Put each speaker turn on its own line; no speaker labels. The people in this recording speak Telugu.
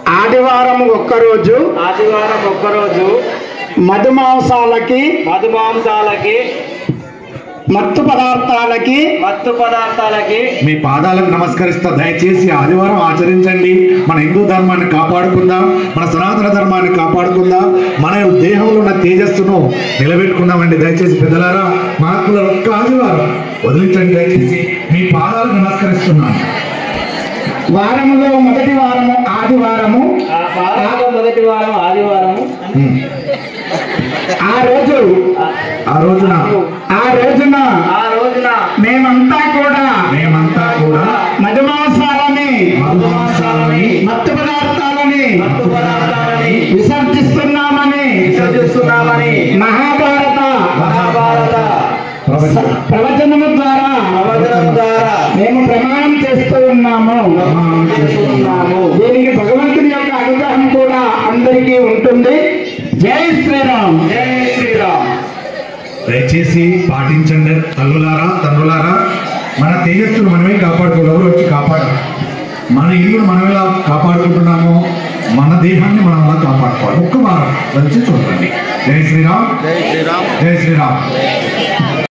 ఆదివారం ఒక్కరోజు మధుమాంసాలకి మత్తు పదార్థాలకి
మీ పాదాలకు నమస్కరిస్తా. దయచేసి ఆదివారం ఆచరించండి. మన హిందూ ధర్మాన్ని కాపాడుకుందాం, మన సనాతన ధర్మాన్ని కాపాడుకుందాం, మన దేహంలో ఉన్న తేజస్సును నిలబెట్టుకుందామండి. దయచేసి పెద్దలారా, మహాత్ముల ఒక్క ఆదివారం వదిలించండి. దయచేసి మీ పాదాలకు నమస్కరిస్తున్నాను.
వారములో మొదటి వారము ఆదివారము. ఆ రోజున మేమంతా కూడా మధుమాంసాలని మత్తు పదార్థాలని విసర్జిస్తున్నామని మహాభారత ప్రవచనము ద్వారా మేము ప్రమాణం చేస్తూ ఉన్నాము. దీనికి భగవంతుని యొక్క అనుగ్రహం కూడా అందరికీ ఉంటుంది. జై శ్రీరామ్.
దయచేసి పాటించండి. తండ్రులారా, మన తేజస్సును మనమే కాపాడుకోవాలి. ఎవరు వచ్చి కాపాడాలి? మన ఇల్లును మనం ఎలా కాపాడుకుంటున్నామో మన దేహాన్ని మనం అలా కాపాడుకోవాలి. ఒక్క వారం వచ్చి చూడండి. జై శ్రీరామ్.